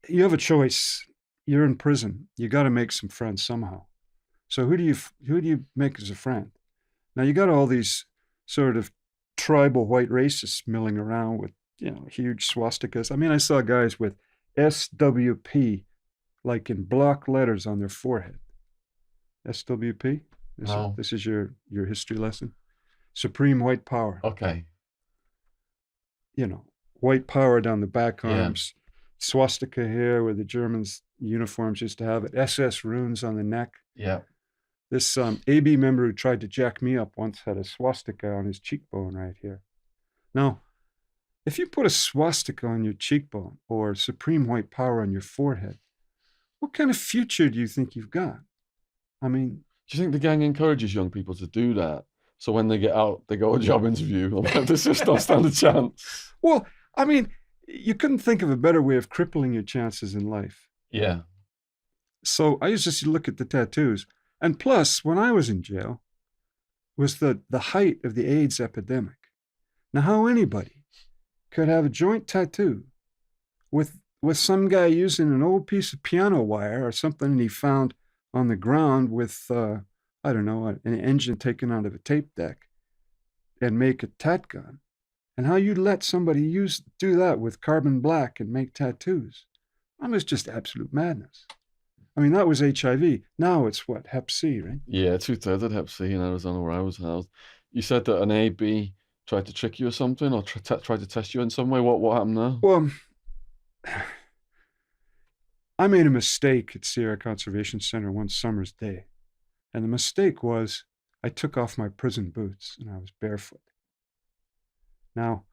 you have a choice. You're in prison. You got to make some friends somehow. So who do you make as a friend? Now you got all these sort of tribal white racists milling around with huge swastikas. I mean, I saw guys with SWP like in block letters on their forehead. SWP. This is No. this is your history lesson. Supreme White Power. Okay. White power down the back Yeah. arms, swastika here where the Germans' uniforms used to have it, SS runes on the neck. Yeah. This AB member who tried to jack me up once had a swastika on his cheekbone right here. Now, if you put a swastika on your cheekbone or supreme white power on your forehead, what kind of future do you think you've got? I mean, Do you think the gang encourages young people to do that? So when they get out, they go a job interview. This just don't stand a chance. well, I mean, you couldn't think of a better way of crippling your chances in life. Yeah. So I used to look at the tattoos. And plus, when I was in jail, was the height of the AIDS epidemic. Now, how anybody could have a joint tattoo with some guy using an old piece of piano wire or something he found on the ground with I don't know, an engine taken out of a tape deck and make a tat gun, and how you let somebody do that with carbon black and make tattoos. That was just absolute madness. I mean, that was HIV. Now it's what, Hep C, right? Yeah, two-thirds of Hep C in Arizona where I was housed. You said that an AB tried to trick you or something, or tried to test you in some way. What happened there? Well, I made a mistake at Sierra Conservation Center one summer's day. And the mistake was I took off my prison boots and I was barefoot. Now,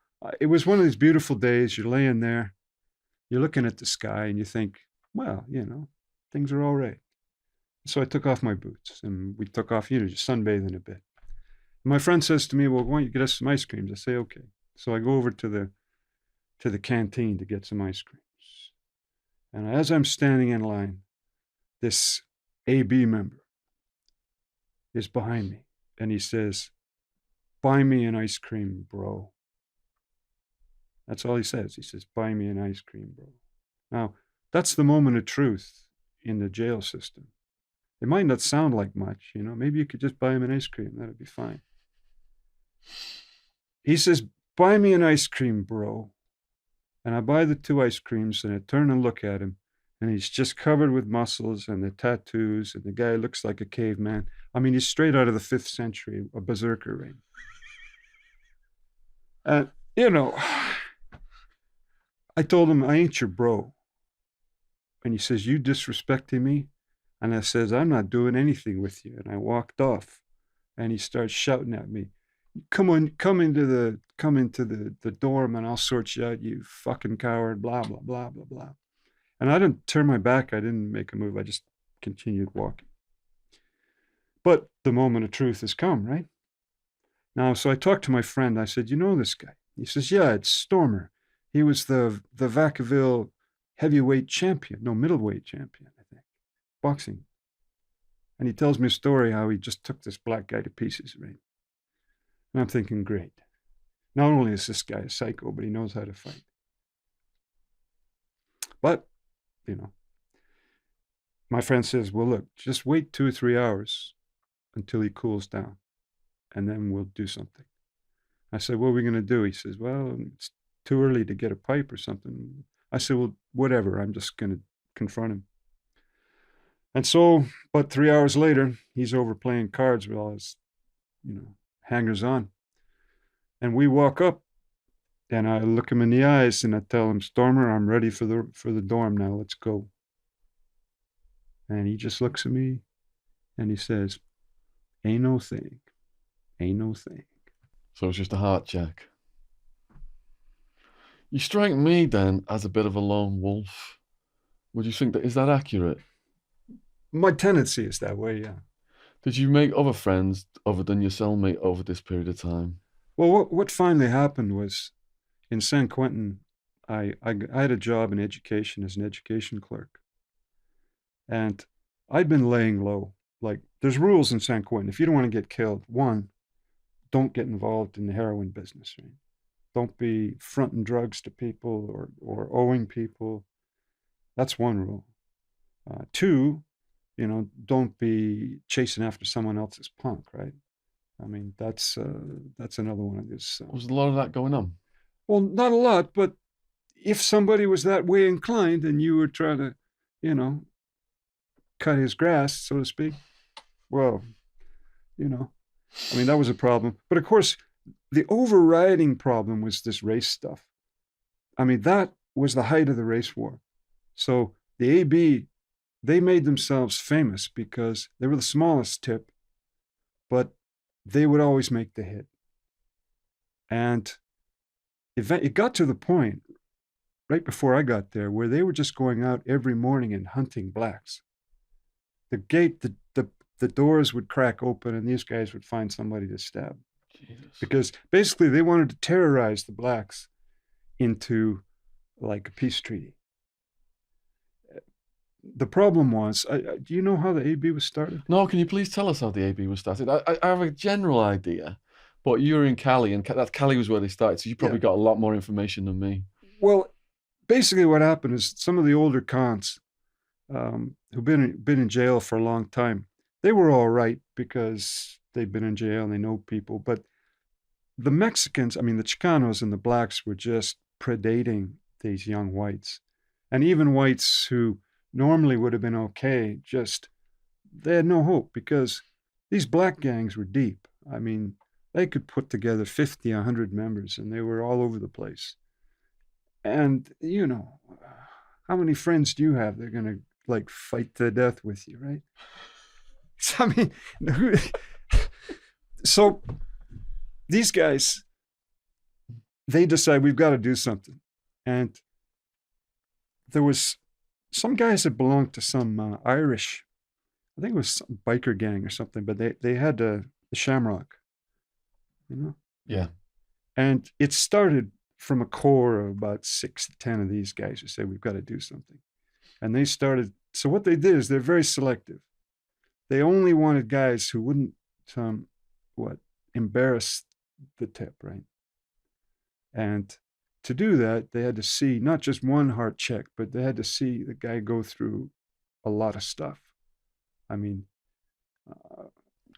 it was one of these beautiful days. You're laying there, you're looking at the sky, and you think, well, things are all right. So I took off my boots and we took off, just sunbathing a bit. And my friend says to me, well, why don't you get us some ice creams? I say, okay. So I go over to the canteen to get some ice creams. And as I'm standing in line, this AB member is behind me and he says, buy me an ice cream, bro. That's all he says. He says, buy me an ice cream, bro. Now, that's the moment of truth in the jail system. It might not sound like much, maybe you could just buy him an ice cream. That'd be fine. He says, buy me an ice cream, bro. And I buy the 2 ice creams and I turn and look at him. And he's just covered with muscles and the tattoos. And the guy looks like a caveman. I mean, he's straight out of the 5th century, a berserker, right? And, I told him, I ain't your bro. And he says, you disrespecting me? And I says, I'm not doing anything with you. And I walked off. And he starts shouting at me, come into the dorm and I'll sort you out, you fucking coward, blah, blah, blah, blah, blah. And I didn't turn my back. I didn't make a move. I just continued walking. But the moment of truth has come, right? Now, so I talked to my friend. I said, you know this guy? He says, yeah, it's Stormer. He was the Vacaville heavyweight champion, no, middleweight champion, I think, boxing. And he tells me a story how he just took this black guy to pieces, right? And I'm thinking, great. Not only is this guy a psycho, but he knows how to fight. But, my friend says, well, look, just wait 2 or 3 hours until he cools down, and then we'll do something. I said, what are we going to do? He says, well, it's too early to get a pipe or something. I said, well, whatever. I'm just going to confront him. And so, about 3 hours later, he's over playing cards with all his, hangers on. And we walk up, and I look him in the eyes, and I tell him, Stormer, I'm ready for the dorm now. Let's go. And he just looks at me, and he says, ain't no thing. Ain't no thing. So it's just a heart check. You strike me then as a bit of a lone wolf. Would you think that is that accurate? My tendency is that way, yeah. Did you make other friends other than your cellmate over this period of time? Well, what finally happened was in San Quentin, I had a job in education as an education clerk. And I'd been laying low. Like, there's rules in San Quentin. If you don't want to get killed, one, don't get involved in the heroin business, right? Don't be fronting drugs to people or owing people. That's one rule. Two, don't be chasing after someone else's punk, right? I mean, that's another one of these. Was a lot of that going on? Well, not a lot, but if somebody was that way inclined and you were trying to, you know, cut his grass, so to speak, well, I mean, that was a problem. But of course, the overriding problem was this race stuff. I mean, that was the height of the race war. So the AB, they made themselves famous because they were the smallest tip, but they would always make the hit. And it got to the point right before I got there where they were just going out every morning and hunting blacks. The doors would crack open and these guys would find somebody to stab. Jesus. Because basically they wanted to terrorize the blacks into like a peace treaty. The problem was, do you know how the AB was started? No, can you please tell us how the AB was started? I have a general idea, but you were in Cali, and that Cali was where they started, so you probably got a lot more information than me. Well, basically what happened is some of the older cons who've been in jail for a long time, they were all right because they've been in jail and they know people. But the Mexicans, I mean, the Chicanos and the blacks were just predating these young whites. And even whites who normally would have been okay, they had no hope because these black gangs were deep. I mean, they could put together 50, 100 members and they were all over the place. And, how many friends do you have? They're going to like fight to death with you, right? So, I mean, so these guys, they decide we've got to do something. And there was some guys that belonged to some Irish, I think it was some biker gang or something, but they had the Shamrock, Yeah. And it started from a core of about 6 to 10 of these guys who said, we've got to do something. And they started, so what they did is they're very selective. They only wanted guys who wouldn't, embarrass the tip, right? And to do that, they had to see not just one heart check, but they had to see the guy go through a lot of stuff. I mean,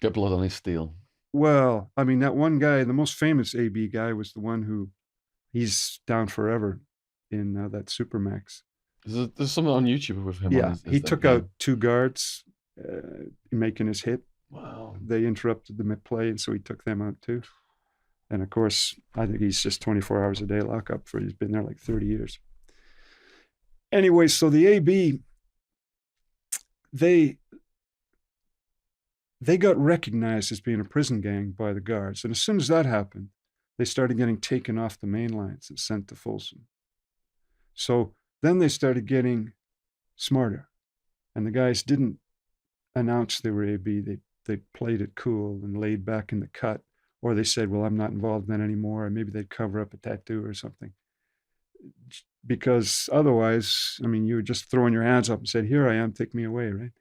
get blood on his steel. Well, I mean, that one guy, the most famous AB guy, was the one he's down forever in that Supermax. There's something on YouTube with him. Yeah, he took out 2 guards making his hit. Wow. They interrupted the mid-play, and so he took them out too. And of course, I think he's just 24 hours a day lockup he's been there like 30 years. Anyway, so the AB, they got recognized as being a prison gang by the guards. And as soon as that happened, they started getting taken off the main lines and sent to Folsom. So then they started getting smarter. And the guys didn't announce they were AB. They played it cool and laid back in the cut. Or they said, well, I'm not involved in that anymore. Or maybe they'd cover up a tattoo or something. Because otherwise, I mean, you were just throwing your hands up and said, here I am, take me away, right?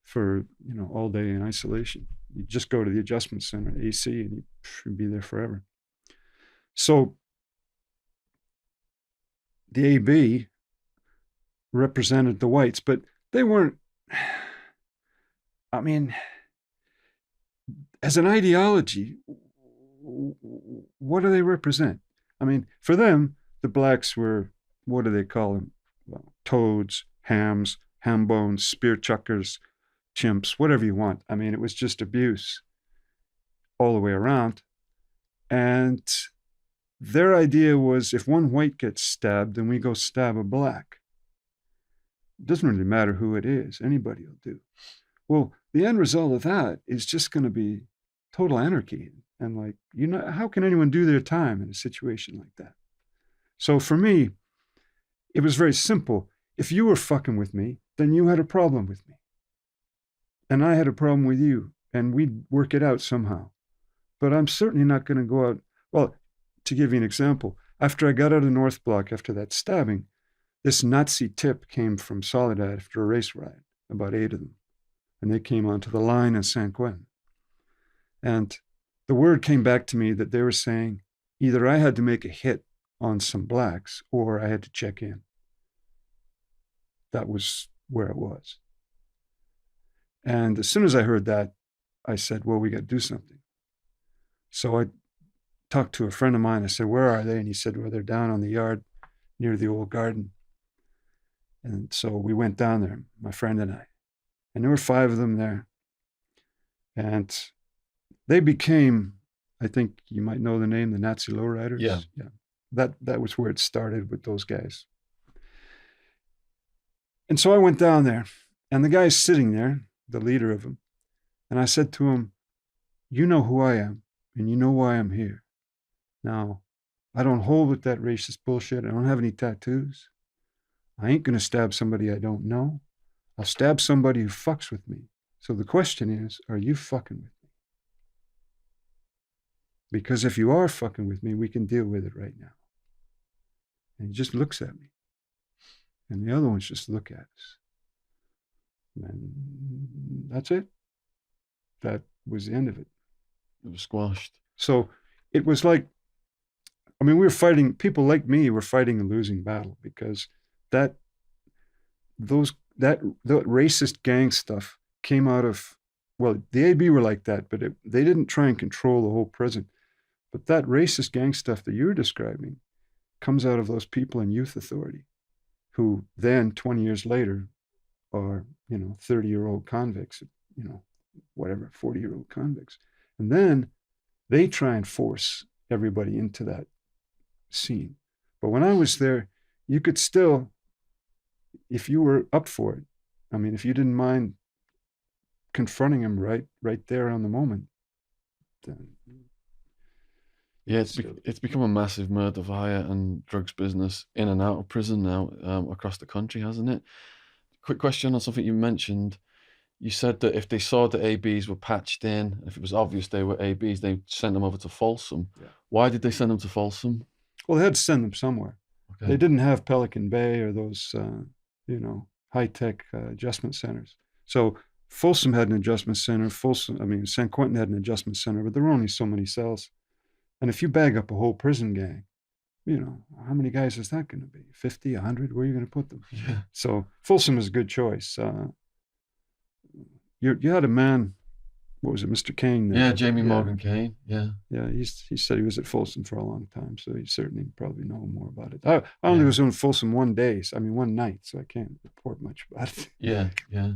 For, all day in isolation. You just go to the adjustment center, AC, and you'd be there forever. So the AB represented the whites, but they weren't, I mean, as an ideology, what do they represent? I mean, for them, the blacks were, what do they call them? Well, toads, hams, ham bones, spear chuckers, chimps, whatever you want. I mean, it was just abuse all the way around. And their idea was if one white gets stabbed, then we go stab a black. It doesn't really matter who it is. Anybody will do. Well, the end result of that is just going to be total anarchy. And how can anyone do their time in a situation like that? So for me, it was very simple. If you were fucking with me, then you had a problem with me. And I had a problem with you, and we'd work it out somehow. But I'm certainly not going to go out. Well, to give you an example, after I got out of North Block after that stabbing, this Nazi tip came from Soledad after a race ride, about 8 of them. And they came onto the line in San Quentin. And the word came back to me that they were saying either I had to make a hit on some blacks or I had to check in. that was where it was. And as soon as I heard that, I said, well, we got to do something. So I talked to a friend of mine. I said, where are they? And he said, well, they're down on the yard near the old garden. And so we went down there, my friend and I. And there were 5 of them there. And they became, I think you might know the name, the Nazi Lowriders. Yeah. That was where it started with those guys. And so I went down there, and the guy's sitting there, the leader of them. And I said to him, you know who I am, and you know why I'm here. Now, I don't hold with that racist bullshit. I don't have any tattoos. I ain't going to stab somebody I don't know. I'll stab somebody who fucks with me. So the question is, are you fucking with me? Because if you are fucking with me, we can deal with it right now. And he just looks at me. And the other ones just look at us. And that's it. That was the end of it. It was squashed. So it was like, I mean, we were fighting, people like me were fighting a losing battle, because that racist gang stuff came out of, well, the AB were like that, but they didn't try and control the whole prison. But that racist gang stuff that you're describing comes out of those people in youth authority, who then 20 years later are, 30-year-old convicts, whatever, 40-year-old convicts. And then they try and force everybody into that scene. But when I was there, you could still, if you were up for it, I mean, if you didn't mind confronting him right there on the moment, then yeah, it's become a massive murder, hire, and drugs business in and out of prison now, across the country, hasn't it? Quick question on something you mentioned. You said that if they saw the ABs were patched in, if it was obvious they were ABs, they sent them over to Folsom. Yeah. Why did they send them to Folsom? Well, they had to send them somewhere. Okay. They didn't have Pelican Bay or those, high-tech adjustment centers. So Folsom had an adjustment center. San Quentin had an adjustment center, but there were only so many cells. And if you bag up a whole prison gang, how many guys is that going to be? 50, 100? Where are you going to put them? Yeah. So Folsom is a good choice. You had a man, what was it, Mr. Kane? Yeah, Jamie Morgan Kane. Yeah. Yeah, he said he was at Folsom for a long time, so he certainly probably know more about it. I only was in Folsom one night, so I can't report much about it. Yeah, yeah.